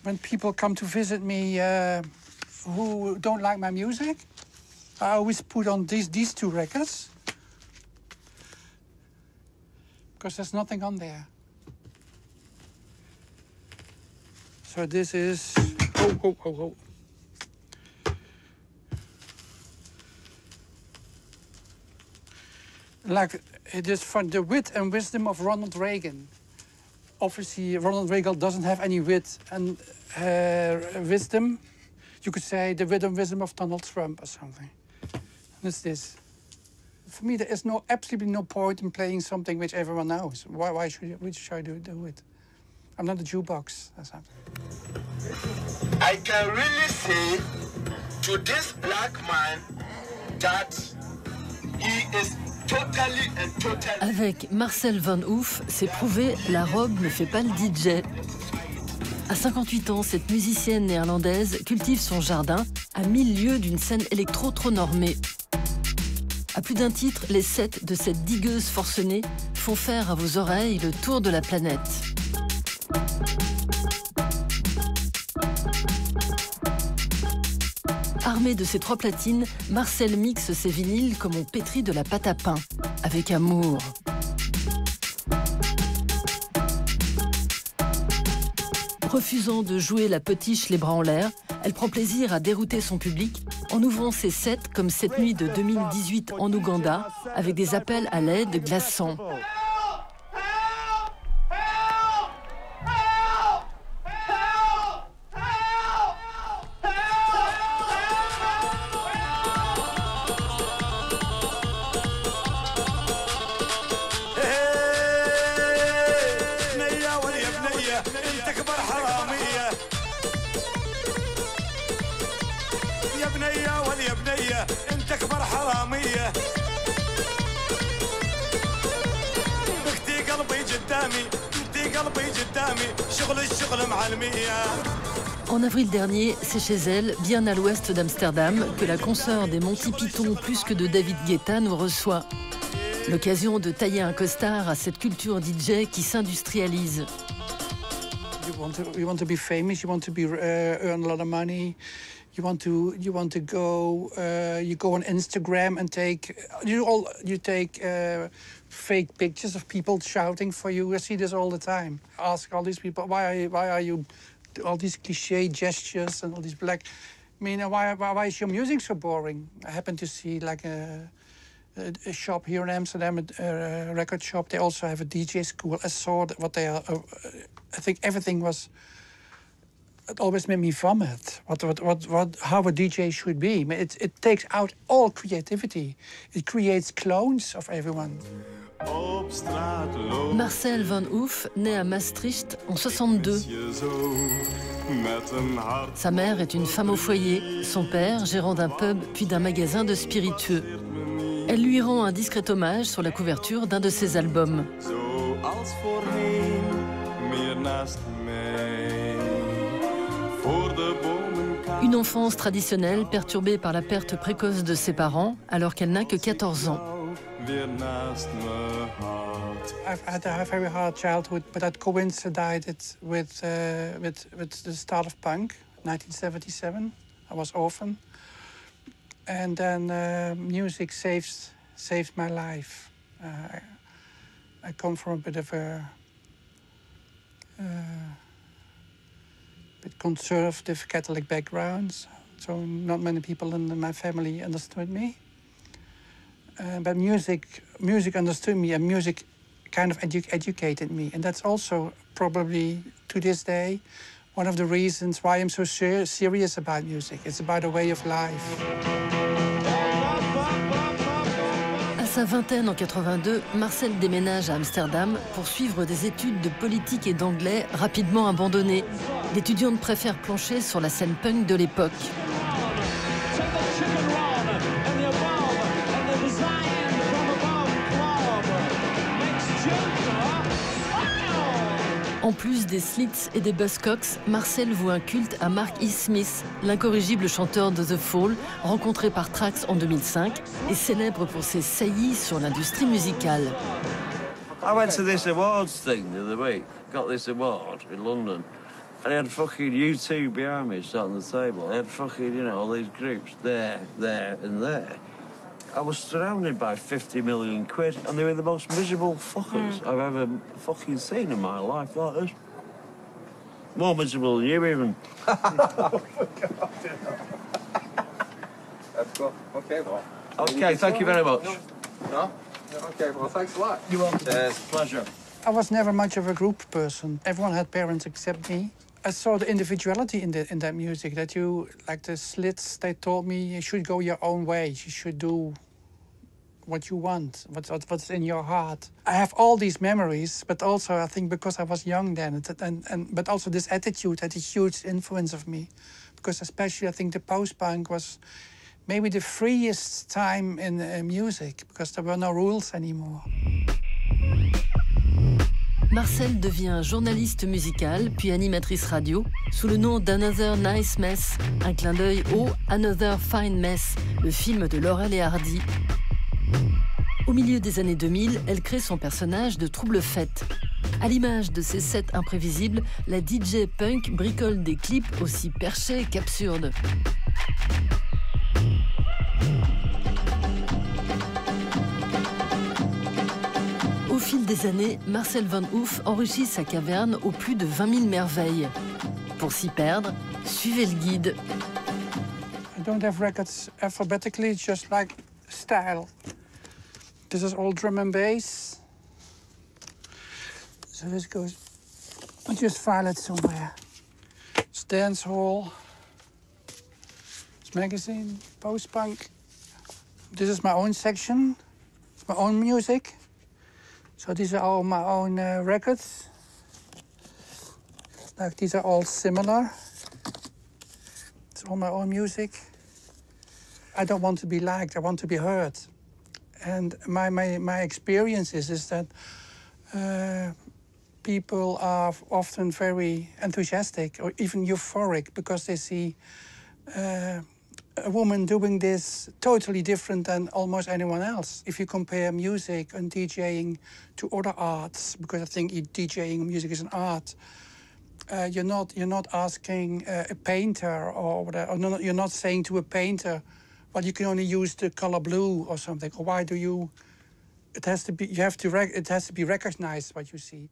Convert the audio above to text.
when people come to visit me who don't like my music, I always put on these two records because there's nothing on there. So this is like it is for the wit and wisdom of Ronald Reagan. Obviously, Ronald Reagan doesn't have any wit and wisdom. You could say the wit and wisdom of Donald Trump or something. And it's this. For me, there is absolutely no point in playing something which everyone knows. Why should I do it? I'm not a jukebox or something. I can really say to this black man that he is totally and totally... Avec Marcel Van Hoof, c'est prouvé, la robe ne fait pas le DJ. À 58 ans, cette musicienne néerlandaise cultive son jardin à 1000 lieues d'une scène électro trop normée. À plus d'un titre, les sets de cette digueuse forcenée font faire à vos oreilles le tour de la planète. Armé de ses 3 platines, Marcel mixe ses vinyles comme on pétrit de la pâte à pain, avec amour. Refusant de jouer la potiche les bras en l'air, elle prend plaisir à dérouter son public en ouvrant ses sets comme cette nuit de 2018 en Ouganda, avec des appels à l'aide glaçants. En avril dernier, c'est chez elle, bien à l'ouest d'Amsterdam, que la consoeur des Monty Python plus que de David Guetta nous reçoit. L'occasion de tailler un costard à cette culture DJ qui s'industrialise. You want to be famous, you want to earn a lot of money. You want to go. You go on Instagram and take fake pictures of people shouting for you. I see this all the time. Ask all these people why are you all these cliche gestures and all these black. I mean, why is your music so boring? I happen to see like a shop here in Amsterdam, a record shop. They also have a DJ school. I saw what they are. I think everything was. It always made me vomit. How a DJ should be. It takes out all creativity. It creates clones of everyone. Marcel Van Hoof naît à Maastricht en 62. Sa mère est une femme au foyer, son père gérant d'un pub puis d'un magasin de spiritueux. Elle lui rend un discret hommage sur la couverture d'un de ses albums. Une enfance traditionnelle perturbée par la perte précoce de ses parents alors qu'elle n'a que 14 ans. I've had a very hard childhood, but that coincided with the start of punk, 1977. I was orphan, and then music saved my life. I come from a bit of a bit conservative Catholic background, so not many people in my family understood me. But music understood me, and music kind of educated me. And that's also probably, to this day, one of the reasons why I'm so serious about music. It's about a way of life. À sa vingtaine en 82, Marcel déménage à Amsterdam pour suivre des études de politique et d'anglais rapidement abandonnées. L'étudiante préfère plancher sur la scène punk de l'époque. En plus des Slits et des Buzzcocks, Marcel voue un culte à Mark E. Smith, l'incorrigible chanteur de The Fall, rencontré par Trax en 2005 et célèbre pour ses saillies sur l'industrie musicale. I went to this awards thing the other week, got this award in London, And I had fucking U2 behind me, sat on the table. I had fucking, you know, all these groups there, and there. I was surrounded by 50 million quid, and they were the most miserable fuckers I've ever fucking seen in my life, like this. More miserable than you, even. Okay, well. Okay, thank you very much. No? Okay, well, thanks a lot. You're welcome. Pleasure. I was never much of a group person. Everyone had parents except me. I saw the individuality in that music, that you, like the Slits, they told me you should go your own way. You should do what you want, what's in your heart. I have all these memories, but also I think because I was young then, but also this attitude had a huge influence of me. Because especially I think the post-punk was maybe the freest time in music, because there were no rules anymore. Marcel devient journaliste musicale, puis animatrice radio, sous le nom d'Another Nice Mess, un clin d'œil au Another Fine Mess, le film de Laurel et Hardy. Au milieu des années 2000, elle crée son personnage de Trouble Fête. À l'image de ses sets imprévisibles, la DJ punk bricole des clips aussi perchés qu'absurdes. Au fil des années, Marcel Van Hoof enrichit sa caverne aux plus de 20 000 merveilles. Pour s'y perdre, suivez le guide. I don't have records alphabetically, it's just like style. This is all drum and bass. So this goes, I'll just file it somewhere. It's dance hall. It's magazine, post-punk. This is my own section. It's my own music. So these are all my own records. Like these are all similar. It's all my own music. I don't want to be liked, I want to be heard. And my experience is that people are often very enthusiastic or even euphoric because they see a woman doing this totally different than almost anyone else. If you compare music and DJing to other arts, because I think DJing music is an art, you're not asking a painter or whatever, or no, you're not saying to a painter, well, you can only use the color blue or something. Or why do you? It has to be. You have to. It has to be recognized what you see.